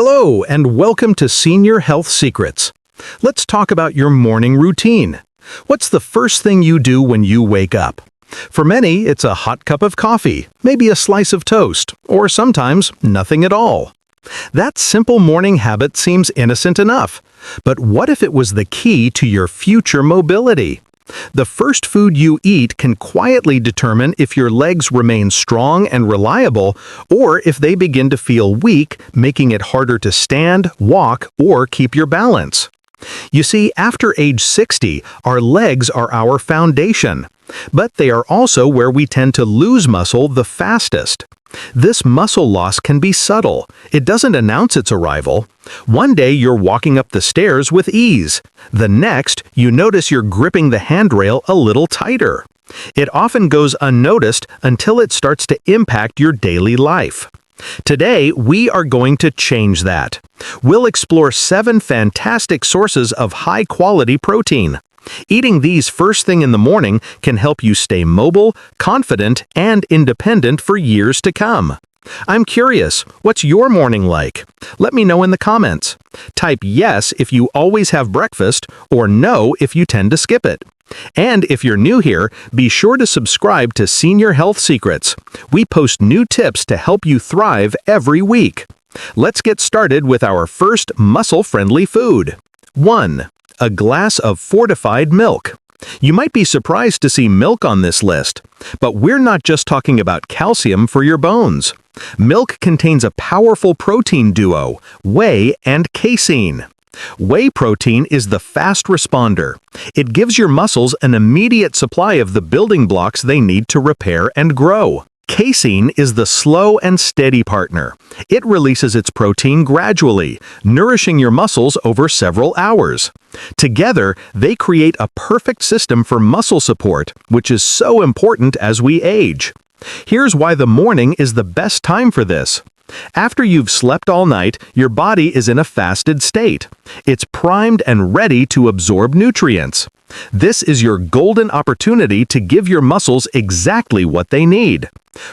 Hello, and welcome to Senior Health Secrets. Let's talk about your morning routine. What's the first thing you do when you wake up? For many, it's a hot cup of coffee, maybe a slice of toast, or sometimes nothing at all. That simple morning habit seems innocent enough, but what if it was the key to your future mobility? The first food you eat can quietly determine if your legs remain strong and reliable, or if they begin to feel weak, making it harder to stand, walk, or keep your balance. You see, after age 60, our legs are our foundation, but they are also where we tend to lose muscle the fastest. This muscle loss can be subtle. It doesn't announce its arrival. One day you're walking up the stairs with ease. The next, you notice you're gripping the handrail a little tighter. It often goes unnoticed until it starts to impact your daily life. Today, we are going to change that. We'll explore 7 fantastic sources of high-quality protein. Eating these first thing in the morning can help you stay mobile, confident, and independent for years to come. I'm curious, what's your morning like? Let me know in the comments. Type yes if you always have breakfast, or no if you tend to skip it. And if you're new here, be sure to subscribe to Senior Health Secrets. We post new tips to help you thrive every week. Let's get started with our first muscle-friendly food. 1. A glass of fortified milk. You might be surprised to see milk on this list, but we're not just talking about calcium for your bones. Milk contains a powerful protein duo, whey and casein. Whey protein is the fast responder. It gives your muscles an immediate supply of the building blocks they need to repair and grow. Casein is the slow and steady partner. It releases its protein gradually, nourishing your muscles over several hours. Together, they create a perfect system for muscle support, which is so important as we age. Here's why the morning is the best time for this. After you've slept all night, your body is in a fasted state. It's primed and ready to absorb nutrients. This is your golden opportunity to give your muscles exactly what they need.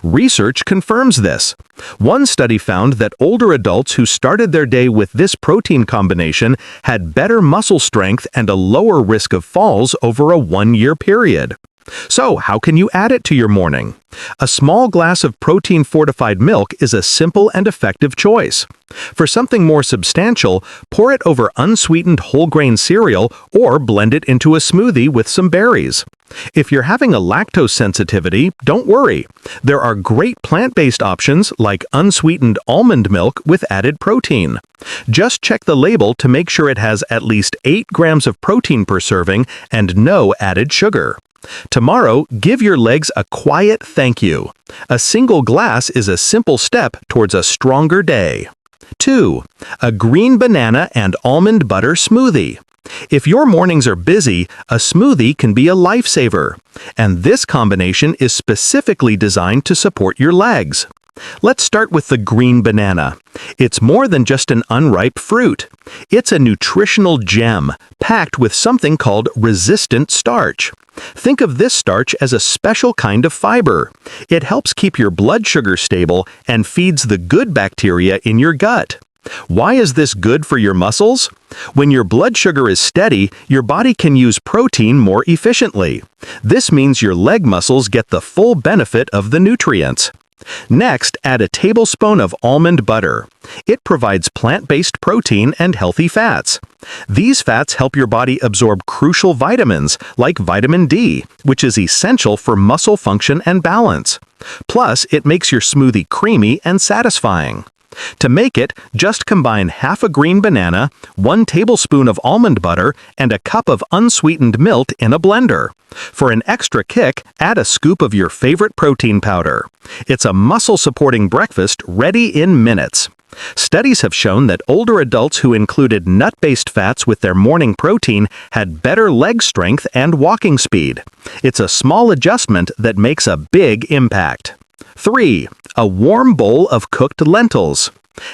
Research confirms this. One study found that older adults who started their day with this protein combination had better muscle strength and a lower risk of falls over a 1-year period. So, how can you add it to your morning? A small glass of protein-fortified milk is a simple and effective choice. For something more substantial, pour it over unsweetened whole-grain cereal or blend it into a smoothie with some berries. If you're having a lactose sensitivity, don't worry. There are great plant-based options like unsweetened almond milk with added protein. Just check the label to make sure it has at least 8 grams of protein per serving and no added sugar. Tomorrow, give your legs a quiet thank you. A single glass is a simple step towards a stronger day. 2. A green banana and almond butter smoothie. If your mornings are busy, a smoothie can be a lifesaver. And this combination is specifically designed to support your legs. Let's start with the green banana. It's more than just an unripe fruit. It's a nutritional gem, packed with something called resistant starch. Think of this starch as a special kind of fiber. It helps keep your blood sugar stable and feeds the good bacteria in your gut. Why is this good for your muscles? When your blood sugar is steady, your body can use protein more efficiently. This means your leg muscles get the full benefit of the nutrients. Next, add a tablespoon of almond butter. It provides plant-based protein and healthy fats. These fats help your body absorb crucial vitamins like vitamin D, which is essential for muscle function and balance. Plus, it makes your smoothie creamy and satisfying. To make it, just combine half a green banana, 1 tablespoon of almond butter, and a cup of unsweetened milk in a blender. For an extra kick, add a scoop of your favorite protein powder. It's a muscle-supporting breakfast ready in minutes. Studies have shown that older adults who included nut-based fats with their morning protein had better leg strength and walking speed. It's a small adjustment that makes a big impact. 3. A warm bowl of cooked lentils.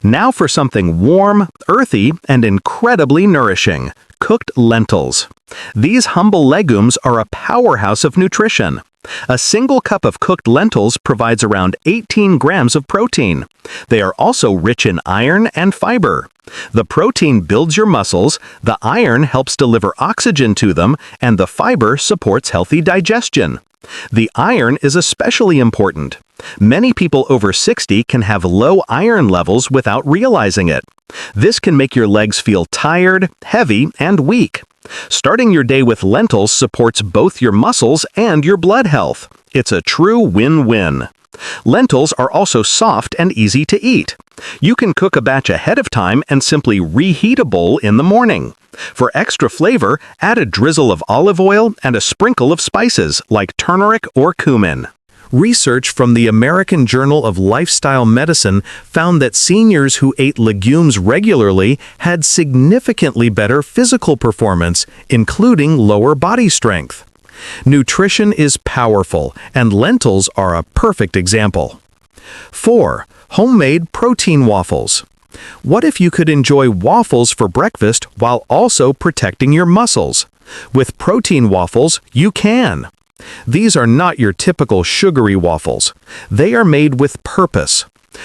Now for something warm, earthy, and incredibly nourishing. cooked lentils. These humble legumes are a powerhouse of nutrition. A single cup of cooked lentils provides around 18 grams of protein. They are also rich in iron and fiber. The protein builds your muscles, the iron helps deliver oxygen to them, and the fiber supports healthy digestion. The iron is especially important. Many people over 60 can have low iron levels without realizing it. This can make your legs feel tired, heavy, and weak. Starting your day with lentils supports both your muscles and your blood health. It's a true win-win. Lentils are also soft and easy to eat. You can cook a batch ahead of time and simply reheat a bowl in the morning. For extra flavor, add a drizzle of olive oil and a sprinkle of spices like turmeric or cumin. Research from the American Journal of Lifestyle Medicine found that seniors who ate legumes regularly had significantly better physical performance, including lower body strength. Nutrition is powerful, and lentils are a perfect example. 4. Homemade protein waffles. What if you could enjoy waffles for breakfast while also protecting your muscles? With protein waffles, you can. These are not your typical sugary waffles. They are made with purpose.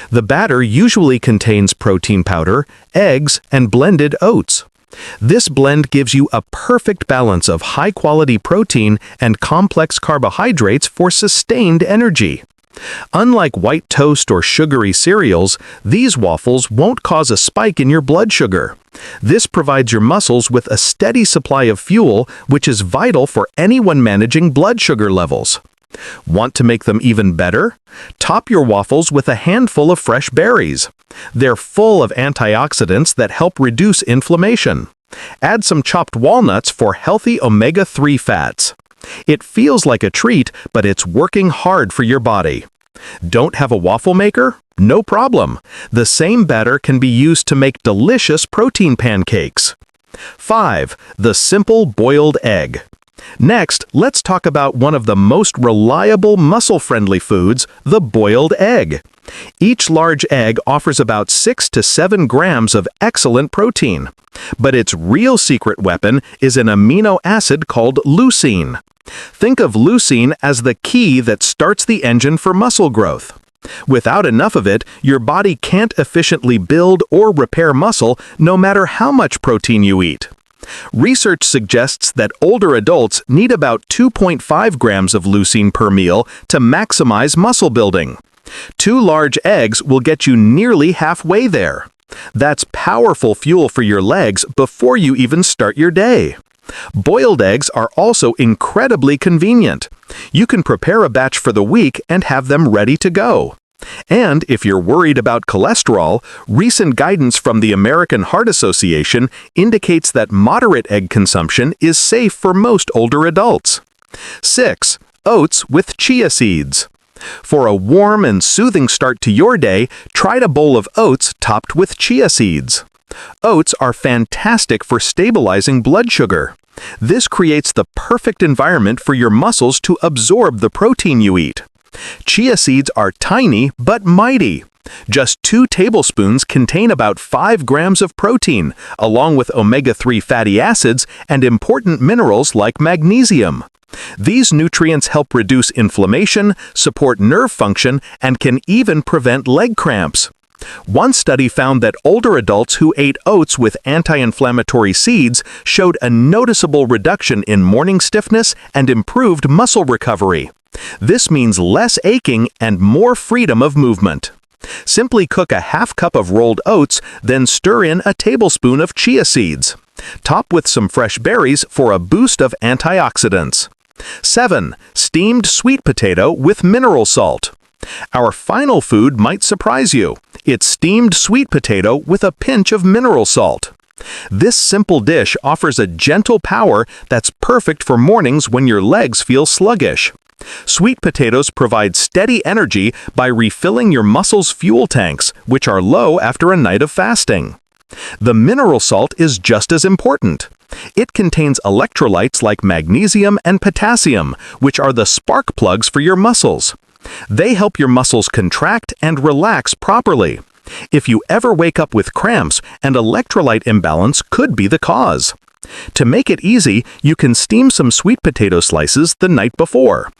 The batter usually contains protein powder, eggs, and blended oats. This blend gives you a perfect balance of high-quality protein and complex carbohydrates for sustained energy. Unlike white toast or sugary cereals, these waffles won't cause a spike in your blood sugar. This provides your muscles with a steady supply of fuel, which is vital for anyone managing blood sugar levels. Want to make them even better? Top your waffles with a handful of fresh berries. They're full of antioxidants that help reduce inflammation. Add some chopped walnuts for healthy omega-3 fats. It feels like a treat, but it's working hard for your body. Don't have a waffle maker? No problem. The same batter can be used to make delicious protein pancakes. 5. The simple boiled egg. Next, let's talk about one of the most reliable muscle-friendly foods, the boiled egg. Each large egg offers about 6 to 7 grams of excellent protein. But its real secret weapon is an amino acid called leucine. Think of leucine as the key that starts the engine for muscle growth. Without enough of it, your body can't efficiently build or repair muscle no matter how much protein you eat. Research suggests that older adults need about 2.5 grams of leucine per meal to maximize muscle building. 2 large eggs will get you nearly halfway there. That's powerful fuel for your legs before you even start your day. Boiled eggs are also incredibly convenient. You can prepare a batch for the week and have them ready to go. And if you're worried about cholesterol, recent guidance from the American Heart Association indicates that moderate egg consumption is safe for most older adults. 6. Oats with chia seeds. For a warm and soothing start to your day, try a bowl of oats topped with chia seeds. Oats are fantastic for stabilizing blood sugar. This creates the perfect environment for your muscles to absorb the protein you eat. Chia seeds are tiny but mighty. Just 2 tablespoons contain about 5 grams of protein, along with omega-3 fatty acids and important minerals like magnesium. These nutrients help reduce inflammation, support nerve function, and can even prevent leg cramps. One study found that older adults who ate oats with anti-inflammatory seeds showed a noticeable reduction in morning stiffness and improved muscle recovery. This means less aching and more freedom of movement. Simply cook a half cup of rolled oats, then stir in a tablespoon of chia seeds. Top with some fresh berries for a boost of antioxidants. 7. Steamed sweet potato with mineral salt. Our final food might surprise you. It's steamed sweet potato with a pinch of mineral salt. This simple dish offers a gentle power that's perfect for mornings when your legs feel sluggish. Sweet potatoes provide steady energy by refilling your muscles' fuel tanks, which are low after a night of fasting. The mineral salt is just as important. It contains electrolytes like magnesium and potassium, which are the spark plugs for your muscles. They help your muscles contract and relax properly. If you ever wake up with cramps, an electrolyte imbalance could be the cause. To make it easy, you can steam some sweet potato slices the night before.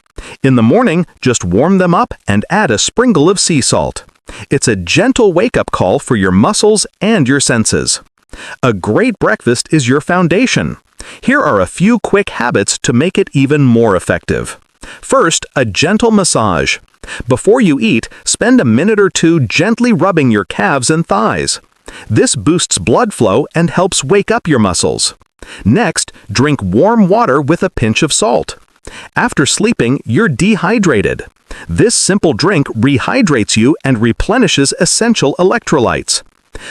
In the morning, just warm them up and add a sprinkle of sea salt. It's a gentle wake-up call for your muscles and your senses. A great breakfast is your foundation. Here are a few quick habits to make it even more effective. First, a gentle massage. Before you eat, spend a minute or two gently rubbing your calves and thighs. This boosts blood flow and helps wake up your muscles. Next, drink warm water with a pinch of salt. After sleeping, you're dehydrated. This simple drink rehydrates you and replenishes essential electrolytes.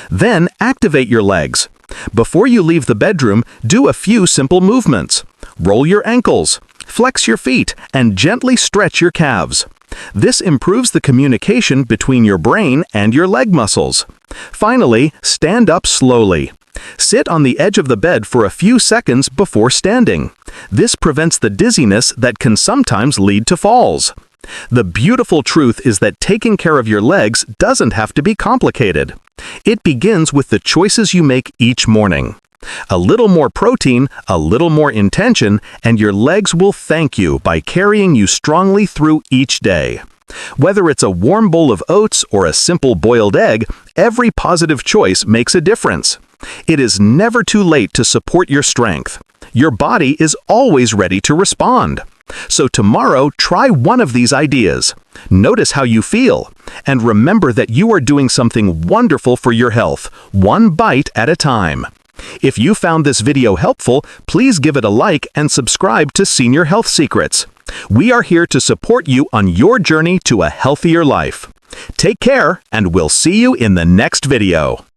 Then, activate your legs. Before you leave the bedroom, do a few simple movements. Roll your ankles, flex your feet, and gently stretch your calves. This improves the communication between your brain and your leg muscles. Finally, stand up slowly. Sit on the edge of the bed for a few seconds before standing. This prevents the dizziness that can sometimes lead to falls. The beautiful truth is that taking care of your legs doesn't have to be complicated. It begins with the choices you make each morning. A little more protein, a little more intention, and your legs will thank you by carrying you strongly through each day. Whether it's a warm bowl of oats or a simple boiled egg, every positive choice makes a difference. It is never too late to support your strength. Your body is always ready to respond. So tomorrow, try one of these ideas. Notice how you feel, and remember that you are doing something wonderful for your health, one bite at a time. If you found this video helpful, please give it a like and subscribe to Senior Health Secrets. We are here to support you on your journey to a healthier life. Take care, and we'll see you in the next video.